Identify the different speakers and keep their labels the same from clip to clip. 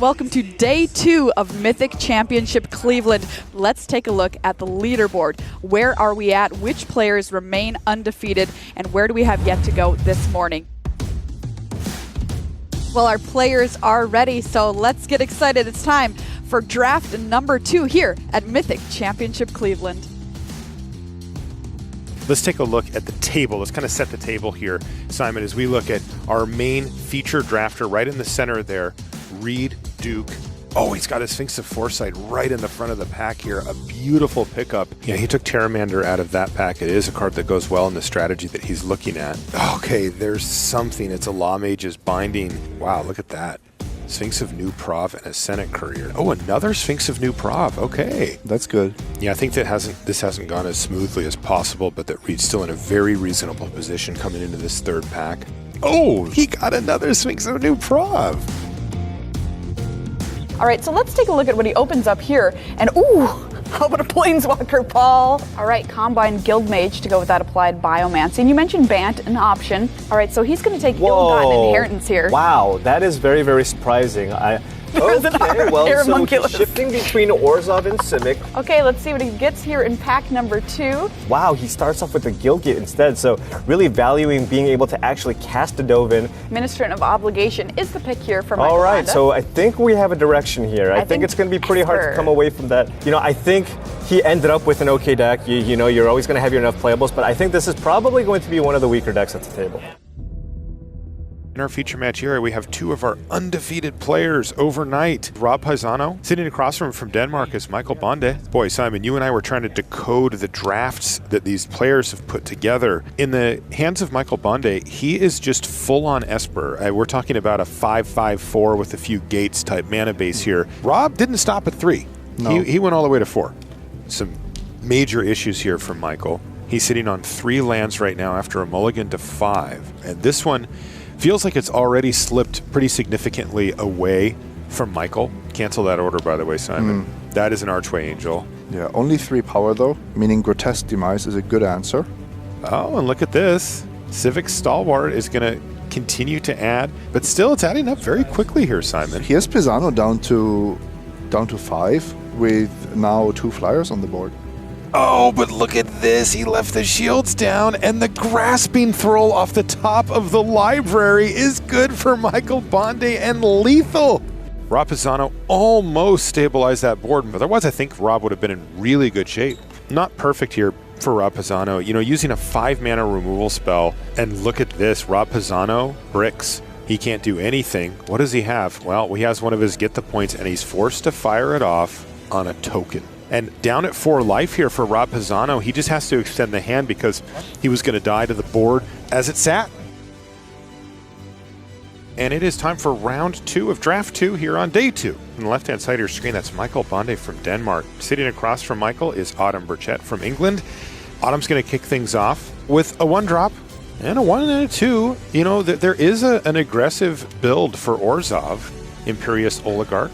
Speaker 1: Welcome to day 2 of Mythic Championship Cleveland. Let's take a look at the leaderboard. Where are we at? Which players remain undefeated? And where do we have yet to go this morning? Well, our players are ready, so let's get excited. It's time for draft number 2 here at Mythic Championship Cleveland.
Speaker 2: Let's take a look at the table. Let's kind of set the table here, Simon, as we look at our main feature drafter right in the center there, Reed Duke. Oh, he's got his Sphinx of Foresight right in the front of the pack here. A beautiful pickup. Yeah, he took Terramander out of that pack. It is a card that goes well in the strategy that he's looking at. Okay, there's something. It's a Law Mage's Binding. Wow, look at that. Sphinx of New Prov and a Senate Courier. Oh, another Sphinx of New Prov. Okay.
Speaker 3: That's good.
Speaker 2: Yeah, I think that this hasn't gone as smoothly as possible, but that Reed's still in a very reasonable position coming into this third pack. Oh, he got another Sphinx of New Prov.
Speaker 1: All right, so let's take a look at what he opens up here. And ooh, how about a Planeswalker, Paul? All right, Combine Guild Mage to go with that applied Biomancy. And you mentioned Bant, an option. All right, so he's going to take Ill-Gotten Inheritance here.
Speaker 4: Wow, that is very, very surprising. Okay, well, so he's shifting between Orzhov and Simic.
Speaker 1: Okay, let's see what he gets here in pack number 2.
Speaker 4: Wow, he starts off with the Guildgate instead, so really valuing being able to actually cast a Dovin.
Speaker 1: Ministrant of Obligation is the pick here for Michael.
Speaker 4: All right,
Speaker 1: Honda.
Speaker 4: so I think we have a direction here. I think it's going to be pretty hard to come away from that. You know, I think he ended up with an okay deck. You know, you're always going to have your enough playables, but I think this is probably going to be one of the weaker decks at the table.
Speaker 2: In our feature match here, we have 2 of our undefeated players overnight. Rob Paisano, sitting across from Denmark, is Michael Bonde. Boy, Simon, you and I were trying to decode the drafts that these players have put together. In the hands of Michael Bonde, he is just full-on Esper. We're talking about a 5/5/4 with a few gates type mana base here. Rob didn't stop at 3.
Speaker 3: No.
Speaker 2: He went all the way to 4. Some major issues here from Michael. He's sitting on 3 lands right now after a mulligan to 5. And this one feels like it's already slipped pretty significantly away from Michael. Cancel that order, by the way, Simon. That is an Archway Angel.
Speaker 3: Yeah, only 3 power though, meaning Grotesque Demise is a good answer.
Speaker 2: Oh, and look at this. Civic Stalwart is going to continue to add, but still it's adding up very quickly here, Simon.
Speaker 3: Here's Pisano down to 5 with now 2 flyers on the board.
Speaker 2: Oh, but look at this. He left the shields down, and the Grasping Thrall off the top of the library is good for Michael Bonde and lethal. Rob Pisano almost stabilized that board. Otherwise, I think Rob would have been in really good shape. Not perfect here for Rob Pisano. You know, using a 5-mana removal spell, and look at this. Rob Pisano, bricks. He can't do anything. What does he have? Well, he has one of his get the points, and he's forced to fire it off on a token. And down at 4 life here for Rob Pisano, he just has to extend the hand because he was going to die to the board as it sat. And it is time for round 2 of draft 2 here on day 2. On the left-hand side of your screen, that's Michael Bonde from Denmark. Sitting across from Michael is Autumn Burchett from England. Autumn's going to kick things off with a 1-drop and a 1 and a 2. You know, there is an aggressive build for Orzhov, Imperious Oligarch.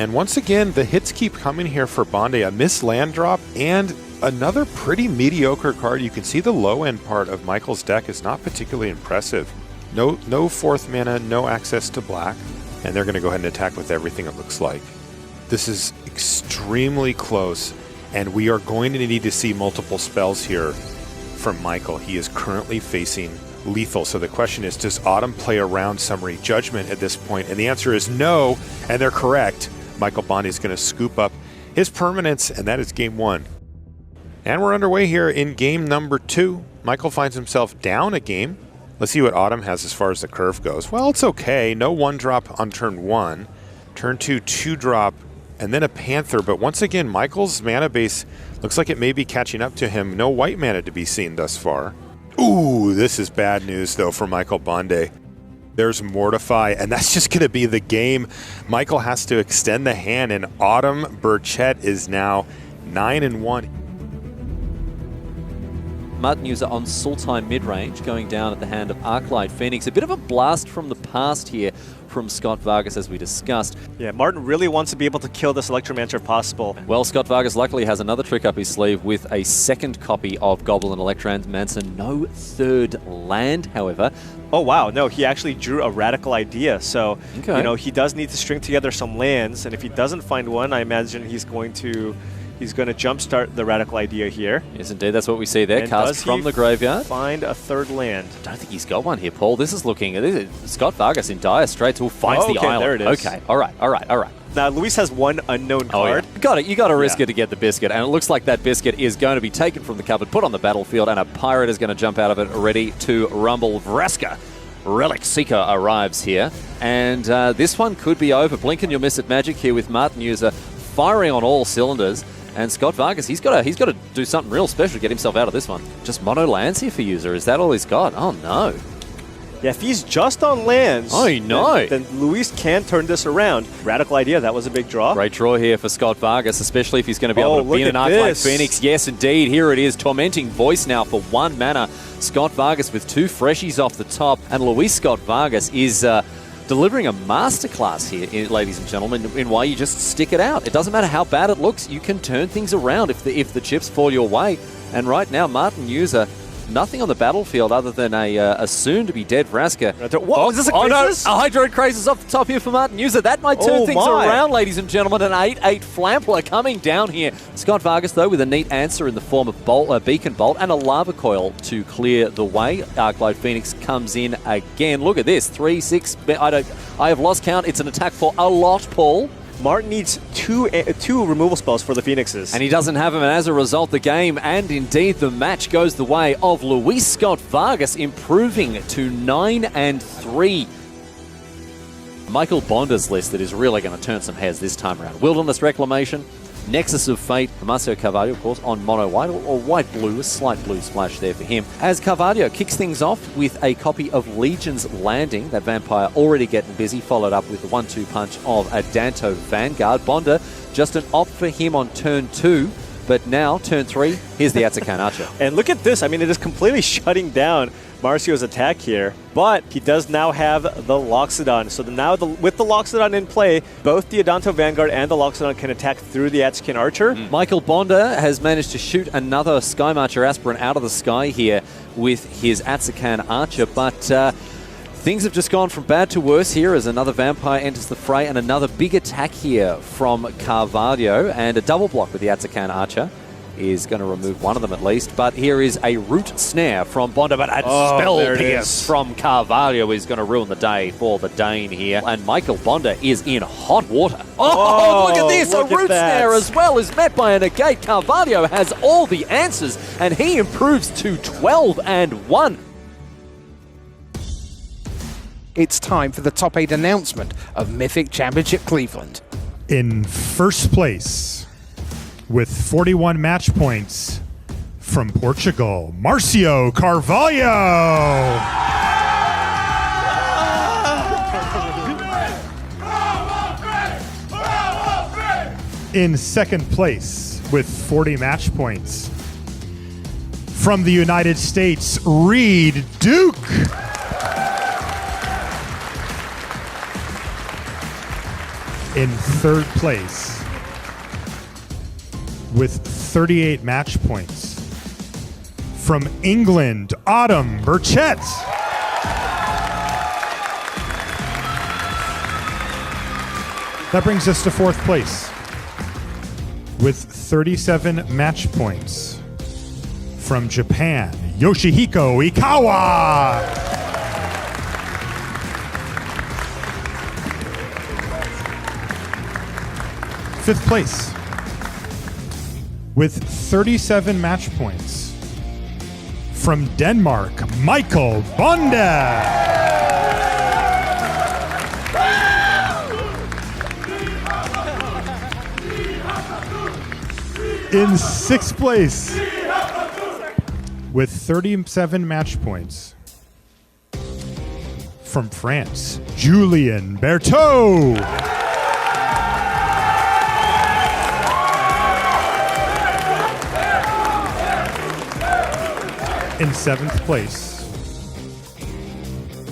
Speaker 2: And once again, the hits keep coming here for Bonde. A missed land drop and another pretty mediocre card. You can see the low-end part of Michael's deck is not particularly impressive. No 4th mana, no access to black. And they're going to go ahead and attack with everything, it looks like. This is extremely close, and we are going to need to see multiple spells here from Michael. He is currently facing lethal. So the question is, does Autumn play around Summary Judgment at this point? And the answer is no, and they're correct. Michael Bonde is going to scoop up his permanents, and that is game 1. And we're underway here in game number 2. Michael finds himself down a game. Let's see what Autumn has as far as the curve goes. Well, it's okay. No 1-drop on turn 1. Turn 2, 2-drop, and then a Panther. But once again, Michael's mana base looks like it may be catching up to him. No white mana to be seen thus far. Ooh, this is bad news, though, for Michael Bonde. There's Mortify, and that's just going to be the game. Michael has to extend the hand, and Autumn Burchett is now 9-1.
Speaker 5: Mud user on Sultai mid-range, going down at the hand of Arclight Phoenix. A bit of a blast from the past here from Scott Vargas, as we discussed.
Speaker 4: Yeah, Martin really wants to be able to kill this Electromancer if possible.
Speaker 5: Well, Scott Vargas luckily has another trick up his sleeve with a second copy of Goblin Electromancer. No third land, however.
Speaker 4: Oh, wow. No, he actually drew a radical idea. So,
Speaker 5: Okay.
Speaker 4: you know, he does need to string together some lands. And if he doesn't find one, I imagine he's going to jumpstart the radical idea here.
Speaker 5: Yes, indeed. That's what we see there.
Speaker 4: And
Speaker 5: Cast
Speaker 4: does
Speaker 5: from
Speaker 4: he
Speaker 5: the graveyard.
Speaker 4: Find a third land.
Speaker 5: I don't think he's got one here, Paul. This is Scott Vargas in dire straits who finds the
Speaker 4: Okay,
Speaker 5: island.
Speaker 4: there it is.
Speaker 5: Okay, all right.
Speaker 4: Now, Luis has one unknown card.
Speaker 5: Oh, yeah. Got it. You got to risk it to get the biscuit, and it looks like that biscuit is going to be taken from the cupboard, put on the battlefield, and a pirate is going to jump out of it, ready to rumble. Vraska, Relic Seeker arrives here, and this one could be over. Blink and you'll miss it magic here with Martin User firing on all cylinders. And Scott Vargas, he's got to do something real special to get himself out of this one. Just mono lands here for User. Is that all he's got? Oh, no.
Speaker 4: Yeah, if he's just on lands,
Speaker 5: Oh, no.
Speaker 4: then Luis can turn this around. Radical idea. That was a big draw.
Speaker 5: Great draw here for Scott Vargas, especially if he's going to be able to
Speaker 4: look
Speaker 5: beat an
Speaker 4: at
Speaker 5: Arc like
Speaker 4: this.
Speaker 5: Phoenix. Yes, indeed. Here it is. Tormenting Voice now for 1 mana. Scott Vargas with 2 freshies off the top. And Luis Scott Vargas is delivering a masterclass here, ladies and gentlemen, in why you just stick it out. It doesn't matter how bad it looks. You can turn things around if the chips fall your way. And right now, Martin User, nothing on the battlefield other than a soon-to-be dead Vraska.
Speaker 4: Whoa, is this a crisis?
Speaker 5: No, a Hydroid Crisis off the top here for Martin User. That might turn
Speaker 4: Oh,
Speaker 5: things
Speaker 4: my.
Speaker 5: around, ladies and gentlemen. An 8/8 Flampler coming down here. Scott Vargas, though, with a neat answer in the form of Beacon Bolt and a Lava Coil to clear the way. Arclight Phoenix comes in again. Look at this, 3/6. I have lost count. It's an attack for a lot, Paul.
Speaker 4: Martin needs two removal spells for the Phoenixes.
Speaker 5: And he doesn't have them, and as a result, the game and indeed the match goes the way of Luis Scott Vargas, improving to 9-3. Michael Bonda's list that is really going to turn some heads this time around. Wilderness Reclamation, Nexus of Fate, Marcio Carvalho, of course, on mono white or white-blue, a slight blue splash there for him. As Carvalho kicks things off with a copy of Legion's Landing, that vampire already getting busy, followed up with the 1-2 punch of a Danto Vanguard. Bonda, just an opt for him on turn 2, but now, turn 3, here's the Atsakan Archer.
Speaker 4: And look at this. I mean, it is completely shutting down Marcio's attack here, but he does now have the Loxodon. So now with the Loxodon in play, both the Adanto Vanguard and the Loxodon can attack through the Atsakan Archer.
Speaker 5: Michael Bonda has managed to shoot another Sky Marcher Aspirant out of the sky here with his Atsakan Archer, but things have just gone from bad to worse here as another Vampire enters the fray and another big attack here from Carvalho, and a double block with the Atsakan Archer is going to remove one of them at least. But here is a Root Snare from Bonda, but a Spell Pierce from Carvalho is going to ruin the day for the Dane here. And Michael Bonda is in hot water. Oh, look at this!
Speaker 4: Look
Speaker 5: A Root
Speaker 4: at that.
Speaker 5: Snare as well is met by a negate. Carvalho has all the answers, and he improves to 12-1.
Speaker 6: It's time for the top 8 announcement of Mythic Championship Cleveland.
Speaker 7: In first place, with 41 match points from Portugal, Marcio Carvalho. In second place, with 40 match points from the United States, Reed Duke. In third place, with 38 match points from England, Autumn Burchett. That brings us to fourth place with 37 match points from Japan, Yoshihiko Ikawa. Fifth place with 37 match points from Denmark, Michael Bonda. In sixth place with 37 match points from France, Julien Berthaud. In seventh place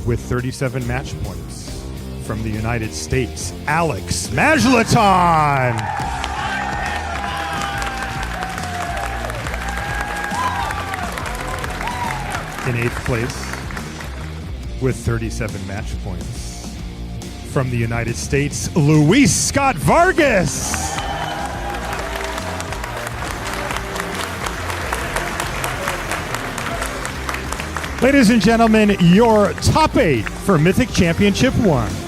Speaker 7: with 37 match points. From the United States, Alex Majlaton. In 8th place with 37 match points. From the United States, Luis Scott Vargas. Ladies and gentlemen, your top 8 for Mythic Championship 1.